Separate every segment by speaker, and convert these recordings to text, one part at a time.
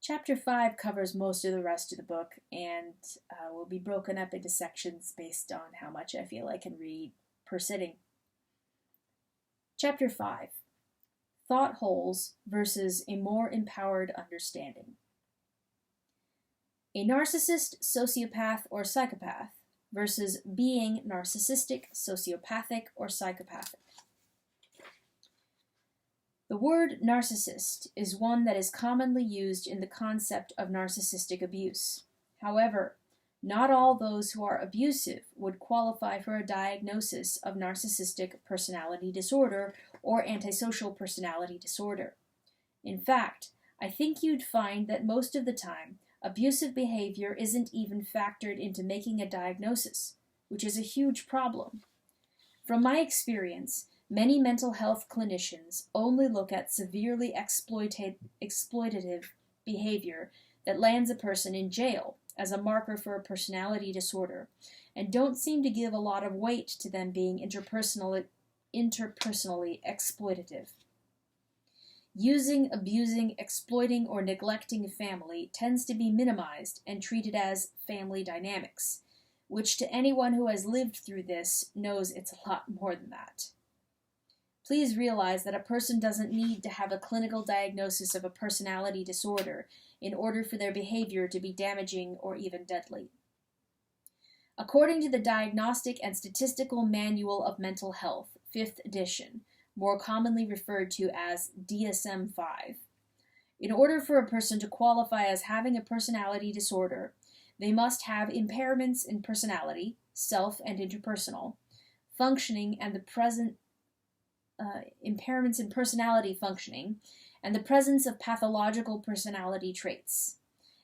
Speaker 1: Chapter 5 covers most of the rest of the book and will be broken up into sections based on how much I feel I can read per sitting. Chapter 5. Thought holes versus a more empowered understanding. A narcissist, sociopath, or psychopath versus being narcissistic, sociopathic, or psychopathic. The word narcissist is one that is commonly used in the concept of narcissistic abuse. However, not all those who are abusive would qualify for a diagnosis of narcissistic personality disorder or antisocial personality disorder. In fact, I think you'd find that most of the time, abusive behavior isn't even factored into making a diagnosis, which is a huge problem. From my experience, many mental health clinicians only look at severely exploitative behavior that lands a person in jail as a marker for a personality disorder, and don't seem to give a lot of weight to them being interpersonally exploitative. Using, abusing, exploiting, or neglecting a family tends to be minimized and treated as family dynamics, which to anyone who has lived through this knows it's a lot more than that. Please realize that a person doesn't need to have a clinical diagnosis of a personality disorder in order for their behavior to be damaging or even deadly. According to the Diagnostic and Statistical Manual of Mental Health, 5th edition, more commonly referred to as DSM-5, in order for a person to qualify as having a personality disorder, they must have impairments in personality, self and interpersonal, functioning and the present impairments in personality functioning, and the presence of pathological personality traits.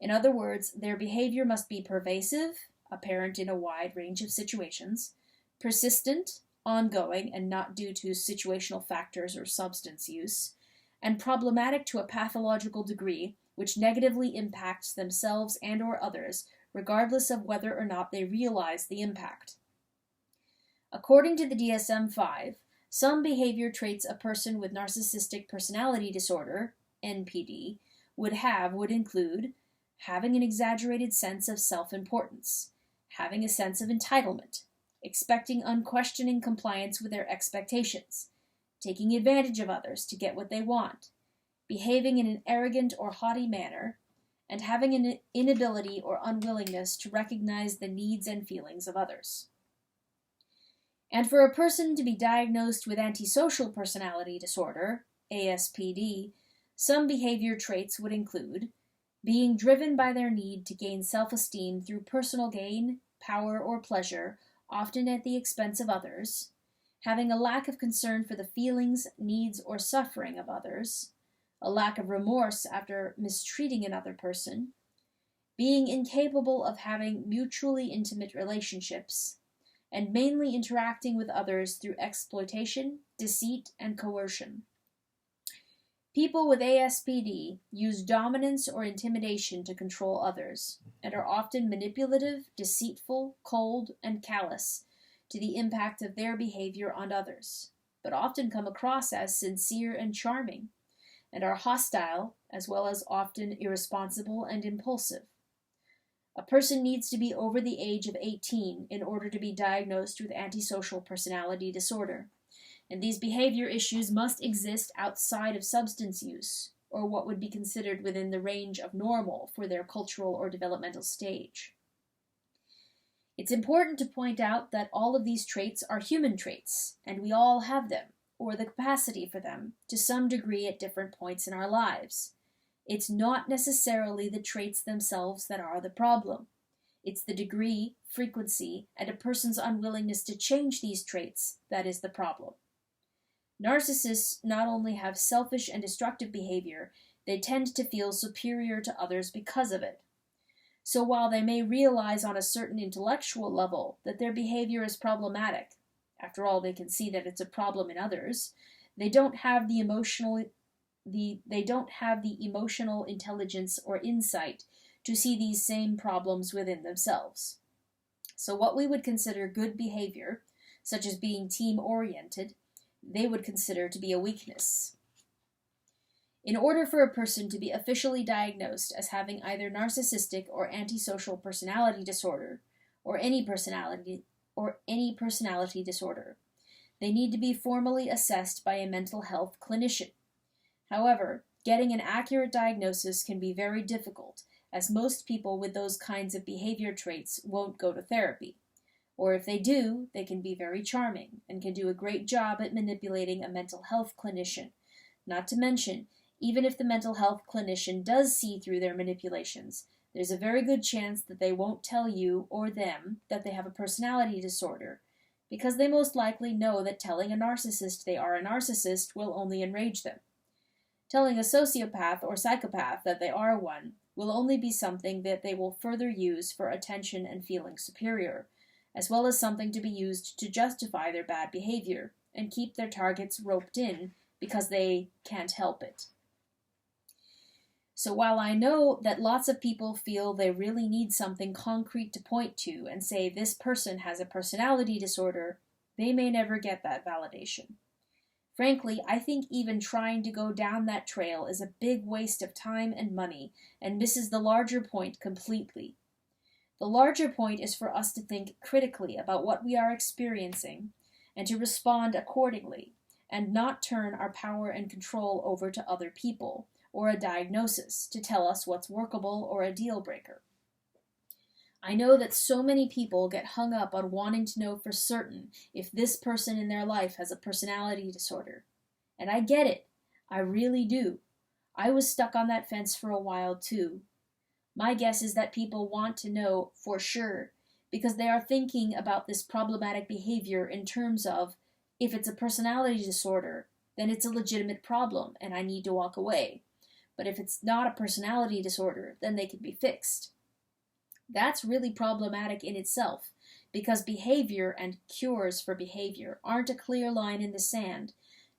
Speaker 1: In other words, their behavior must be pervasive, apparent in a wide range of situations, persistent, ongoing, and not due to situational factors or substance use, and problematic to a pathological degree, which negatively impacts themselves and or others, regardless of whether or not they realize the impact. According to the DSM-5, some behavior traits a person with narcissistic personality disorder, NPD, would include having an exaggerated sense of self-importance, having a sense of entitlement, expecting unquestioning compliance with their expectations, taking advantage of others to get what they want, behaving in an arrogant or haughty manner, and having an inability or unwillingness to recognize the needs and feelings of others. And for a person to be diagnosed with antisocial personality disorder, ASPD, some behavior traits would include being driven by their need to gain self-esteem through personal gain, power, or pleasure, often at the expense of others, having a lack of concern for the feelings, needs, or suffering of others, a lack of remorse after mistreating another person, being incapable of having mutually intimate relationships, and mainly interacting with others through exploitation, deceit, and coercion. People with ASPD use dominance or intimidation to control others, and are often manipulative, deceitful, cold, and callous to the impact of their behavior on others, but often come across as sincere and charming, and are hostile as well as often irresponsible and impulsive. A person needs to be over the age of 18 in order to be diagnosed with antisocial personality disorder, and these behavior issues must exist outside of substance use, or what would be considered within the range of normal for their cultural or developmental stage. It's important to point out that all of these traits are human traits, and we all have them, or the capacity for them, to some degree at different points in our lives. It's not necessarily the traits themselves that are the problem. It's the degree, frequency, and a person's unwillingness to change these traits that is the problem. Narcissists not only have selfish and destructive behavior, they tend to feel superior to others because of it. So while they may realize on a certain intellectual level that their behavior is problematic, after all they can see that it's a problem in others, they don't have the emotional intelligence or insight to see these same problems within themselves. So what we would consider good behavior, such as being team-oriented, they would consider to be a weakness. In order for a person to be officially diagnosed as having either narcissistic or antisocial personality disorder, or any personality disorder, they need to be formally assessed by a mental health clinician. However, getting an accurate diagnosis can be very difficult, as most people with those kinds of behavior traits won't go to therapy. Or if they do, they can be very charming and can do a great job at manipulating a mental health clinician. Not to mention, even if the mental health clinician does see through their manipulations, there's a very good chance that they won't tell you or them that they have a personality disorder, because they most likely know that telling a narcissist they are a narcissist will only enrage them. Telling a sociopath or psychopath that they are one will only be something that they will further use for attention and feeling superior, as well as something to be used to justify their bad behavior and keep their targets roped in because they can't help it. So while I know that lots of people feel they really need something concrete to point to and say this person has a personality disorder, they may never get that validation. Frankly, I think even trying to go down that trail is a big waste of time and money and misses the larger point completely. The larger point is for us to think critically about what we are experiencing and to respond accordingly, and not turn our power and control over to other people or a diagnosis to tell us what's workable or a deal breaker. I know that so many people get hung up on wanting to know for certain if this person in their life has a personality disorder. And I get it. I really do. I was stuck on that fence for a while too. My guess is that people want to know for sure because they are thinking about this problematic behavior in terms of, if it's a personality disorder, then it's a legitimate problem and I need to walk away. But if it's not a personality disorder, then they can be fixed. That's really problematic in itself, because behavior and cures for behavior aren't a clear line in the sand,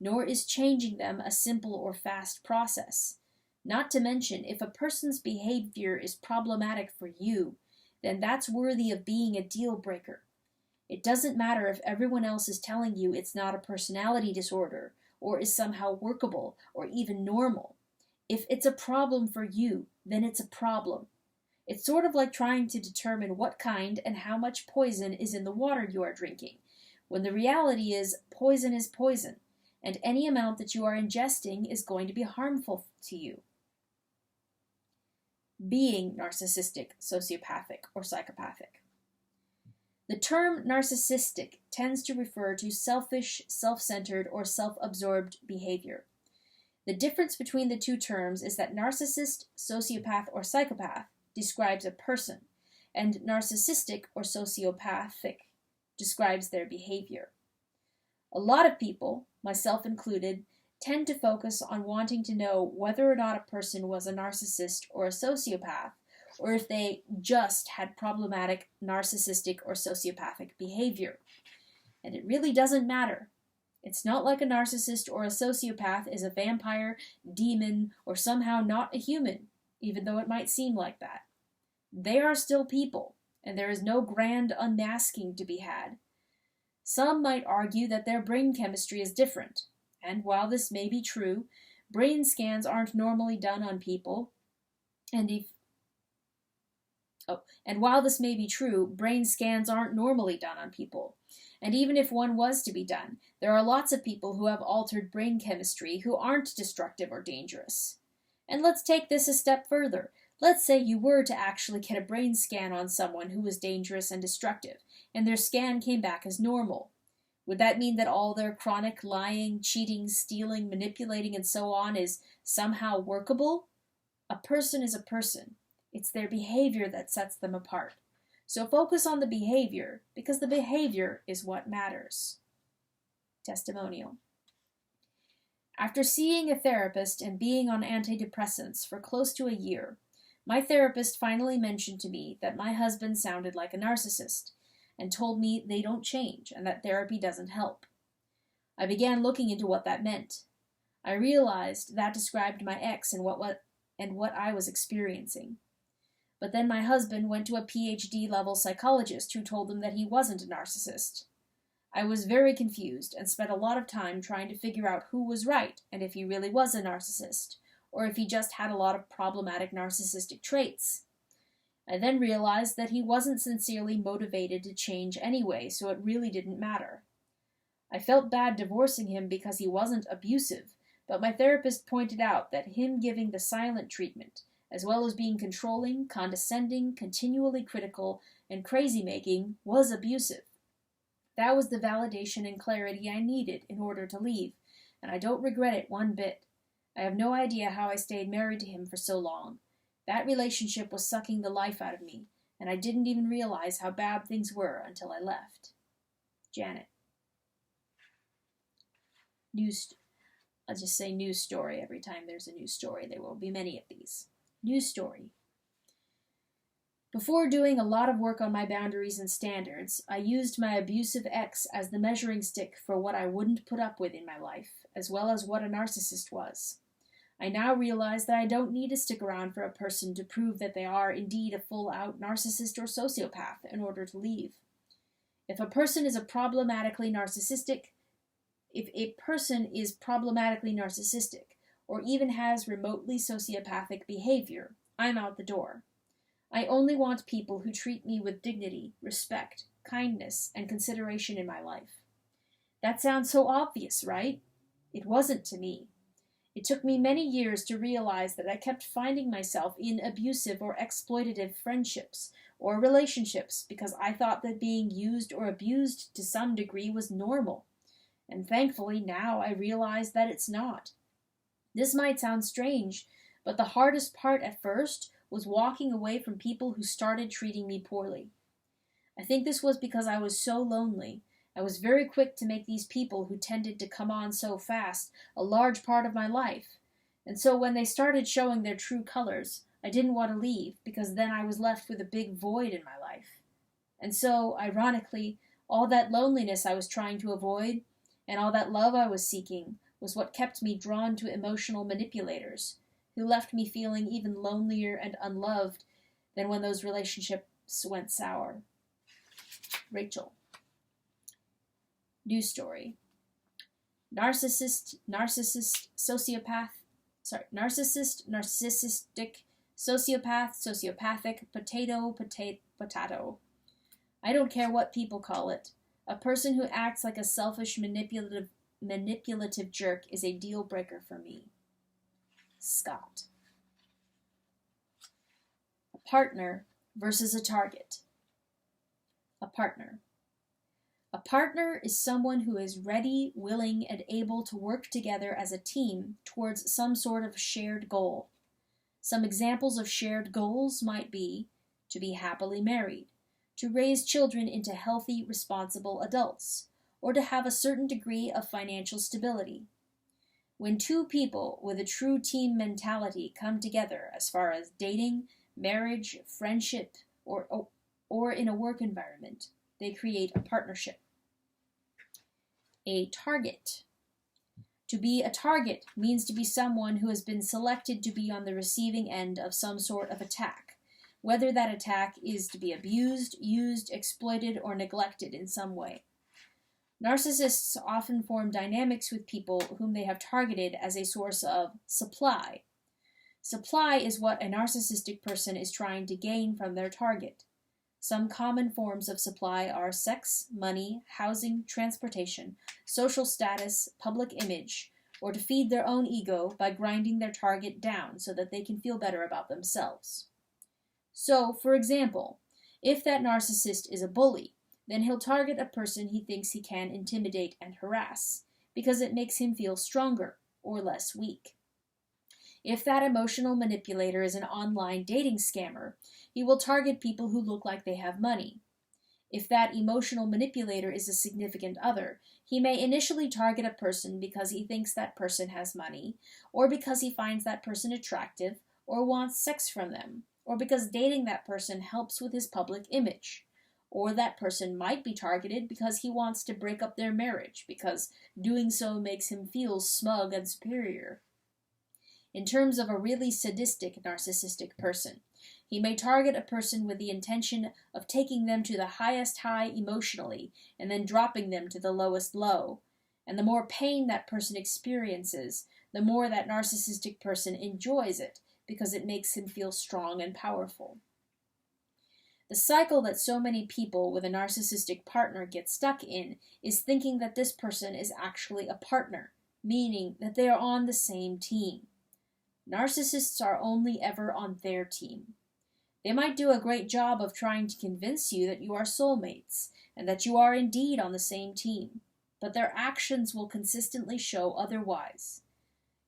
Speaker 1: nor is changing them a simple or fast process. Not to mention, if a person's behavior is problematic for you, then that's worthy of being a deal breaker. It doesn't matter if everyone else is telling you it's not a personality disorder, or is somehow workable, or even normal. If it's a problem for you, then it's a problem. It's sort of like trying to determine what kind and how much poison is in the water you are drinking, when the reality is poison, and any amount that you are ingesting is going to be harmful to you. Being narcissistic, sociopathic, or psychopathic. The term narcissistic tends to refer to selfish, self-centered, or self-absorbed behavior. The difference between the two terms is that narcissist, sociopath, or psychopath describes a person, and narcissistic or sociopathic describes their behavior. A lot of people, myself included, tend to focus on wanting to know whether or not a person was a narcissist or a sociopath, or if they just had problematic narcissistic or sociopathic behavior. And it really doesn't matter. It's not like a narcissist or a sociopath is a vampire, demon, or somehow not a human, even though it might seem like that. They are still people, and there is no grand unmasking to be had. Some might argue that their brain chemistry is different, and while this may be true, brain scans aren't normally done on people, and while this may be true, brain scans aren't normally done on people. And even if one was to be done, there are lots of people who have altered brain chemistry who aren't destructive or dangerous. And let's take this a step further. Let's say you were to actually get a brain scan on someone who was dangerous and destructive, and their scan came back as normal. Would that mean that all their chronic lying, cheating, stealing, manipulating, and so on is somehow workable? A person is a person. It's their behavior that sets them apart. So focus on the behavior, because the behavior is what matters. Testimonial. After seeing a therapist and being on antidepressants for close to a year, my therapist finally mentioned to me that my husband sounded like a narcissist, and told me they don't change and that therapy doesn't help. I began looking into what that meant. I realized that described my ex and what I was experiencing. But then my husband went to a PhD-level psychologist who told him that he wasn't a narcissist. I was very confused and spent a lot of time trying to figure out who was right and if he really was a narcissist, or if he just had a lot of problematic narcissistic traits. I then realized that he wasn't sincerely motivated to change anyway, so it really didn't matter. I felt bad divorcing him because he wasn't abusive, but my therapist pointed out that him giving the silent treatment, as well as being controlling, condescending, continually critical, and crazy-making, was abusive. That was the validation and clarity I needed in order to leave, and I don't regret it one bit. I have no idea how I stayed married to him for so long. That relationship was sucking the life out of me, and I didn't even realize how bad things were until I left. Janet. I'll just say news story every time there's a news story. There will be many of these. News story. Before doing a lot of work on my boundaries and standards, I used my abusive ex as the measuring stick for what I wouldn't put up with in my life, as well as what a narcissist was. I now realize that I don't need to stick around for a person to prove that they are indeed a full-out narcissist or sociopath in order to leave. If a person is problematically narcissistic, or even has remotely sociopathic behavior, I'm out the door. I only want people who treat me with dignity, respect, kindness, and consideration in my life. That sounds so obvious, right? It wasn't to me. It took me many years to realize that I kept finding myself in abusive or exploitative friendships or relationships because I thought that being used or abused to some degree was normal. And thankfully now I realize that it's not. This might sound strange, but the hardest part at first was walking away from people who started treating me poorly. I think this was because I was so lonely. I was very quick to make these people who tended to come on so fast a large part of my life. And so when they started showing their true colors, I didn't want to leave because then I was left with a big void in my life. And so, ironically, all that loneliness I was trying to avoid and all that love I was seeking was what kept me drawn to emotional manipulators, who left me feeling even lonelier and unloved than when those relationships went sour. Rachel. News story. Narcissist, sociopath, narcissist, narcissistic, sociopath, sociopathic, potato. I don't care what people call it. A person who acts like a selfish, manipulative jerk is a deal breaker for me. Scott. A partner versus a target. A partner. A partner is someone who is ready, willing, and able to work together as a team towards some sort of shared goal. Some examples of shared goals might be to be happily married, to raise children into healthy, responsible adults, or to have a certain degree of financial stability. When two people with a true team mentality come together as far as dating, marriage, friendship, or in a work environment, they create a partnership. A target. To be a target means to be someone who has been selected to be on the receiving end of some sort of attack, whether that attack is to be abused, used, exploited, or neglected in some way. Narcissists often form dynamics with people whom they have targeted as a source of supply. Supply is what a narcissistic person is trying to gain from their target. Some common forms of supply are sex, money, housing, transportation, social status, public image, or to feed their own ego by grinding their target down so that they can feel better about themselves. So, for example, if that narcissist is a bully, then he'll target a person he thinks he can intimidate and harass, because it makes him feel stronger or less weak. If that emotional manipulator is an online dating scammer, he will target people who look like they have money. If that emotional manipulator is a significant other, he may initially target a person because he thinks that person has money, or because he finds that person attractive, or wants sex from them, or because dating that person helps with his public image. Or that person might be targeted because he wants to break up their marriage, because doing so makes him feel smug and superior. In terms of a really sadistic narcissistic person, he may target a person with the intention of taking them to the highest high emotionally and then dropping them to the lowest low. And the more pain that person experiences, the more that narcissistic person enjoys it because it makes him feel strong and powerful. The cycle that so many people with a narcissistic partner get stuck in is thinking that this person is actually a partner, meaning that they are on the same team. Narcissists are only ever on their team. They might do a great job of trying to convince you that you are soulmates and that you are indeed on the same team, but their actions will consistently show otherwise.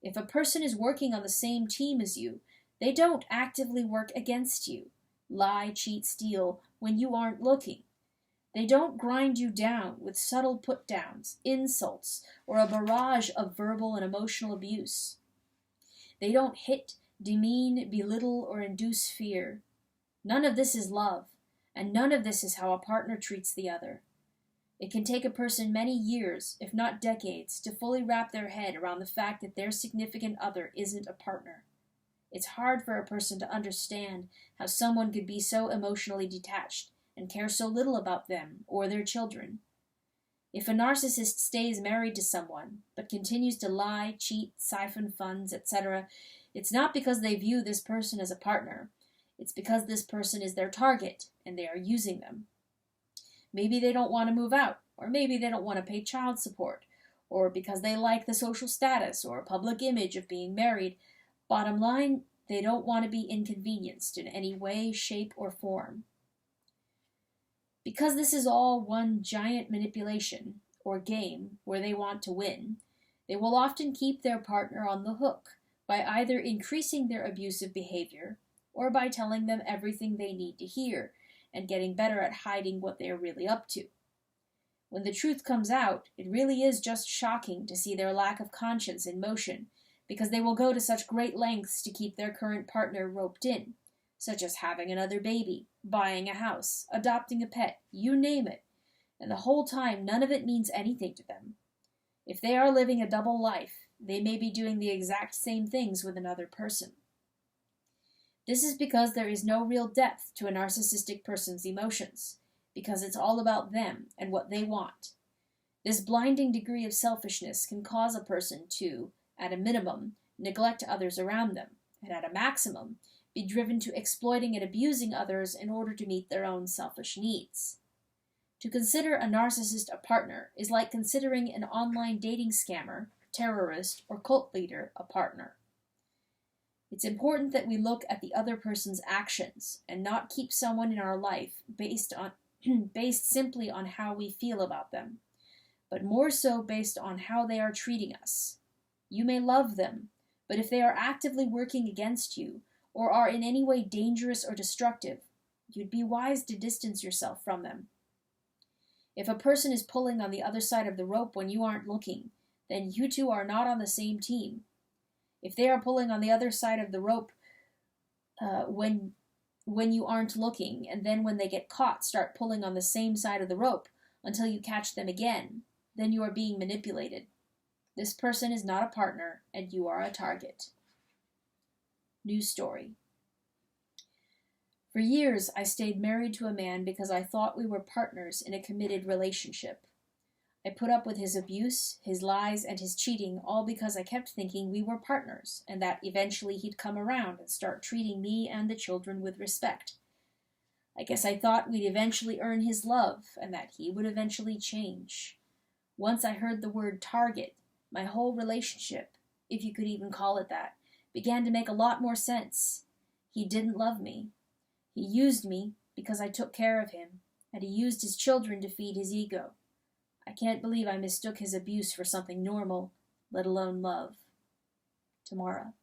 Speaker 1: If a person is working on the same team as you, they don't actively work against you, lie, cheat, steal when you aren't looking. They don't grind you down with subtle put-downs, insults, or a barrage of verbal and emotional abuse. They don't hit, demean, belittle, or induce fear. None of this is love, and none of this is how a partner treats the other. It can take a person many years, if not decades, to fully wrap their head around the fact that their significant other isn't a partner. It's hard for a person to understand how someone could be so emotionally detached and care so little about them or their children. If a narcissist stays married to someone, but continues to lie, cheat, siphon funds, etc., it's not because they view this person as a partner. It's because this person is their target and they are using them. Maybe they don't want to move out, or maybe they don't want to pay child support, or because they like the social status or public image of being married. Bottom line, they don't want to be inconvenienced in any way, shape, or form. Because this is all one giant manipulation, or game, where they want to win, they will often keep their partner on the hook by either increasing their abusive behavior, or by telling them everything they need to hear, and getting better at hiding what they are really up to. When the truth comes out, it really is just shocking to see their lack of conscience in motion, because they will go to such great lengths to keep their current partner roped in, such as having another baby, buying a house, adopting a pet, you name it, and the whole time none of it means anything to them. If they are living a double life, they may be doing the exact same things with another person. This is because there is no real depth to a narcissistic person's emotions, because it's all about them and what they want. This blinding degree of selfishness can cause a person to, at a minimum, neglect others around them, and at a maximum, be driven to exploiting and abusing others in order to meet their own selfish needs. To consider a narcissist a partner is like considering an online dating scammer, terrorist, or cult leader a partner. It's important that we look at the other person's actions and not keep someone in our life based simply on how we feel about them, but more so based on how they are treating us. You may love them, but if they are actively working against you or are in any way dangerous or destructive, you'd be wise to distance yourself from them. If a person is pulling on the other side of the rope when you aren't looking, then you two are not on the same team. If they are pulling on the other side of the rope when you aren't looking, and then when they get caught start pulling on the same side of the rope until you catch them again, then you are being manipulated. This person is not a partner, and you are a target. News story. For years, I stayed married to a man because I thought we were partners in a committed relationship. I put up with his abuse, his lies, and his cheating, all because I kept thinking we were partners, and that eventually he'd come around and start treating me and the children with respect. I guess I thought we'd eventually earn his love, and that he would eventually change. Once I heard the word target, my whole relationship, if you could even call it that, began to make a lot more sense. He didn't love me. He used me because I took care of him, and he used his children to feed his ego. I can't believe I mistook his abuse for something normal, let alone love. Tamara.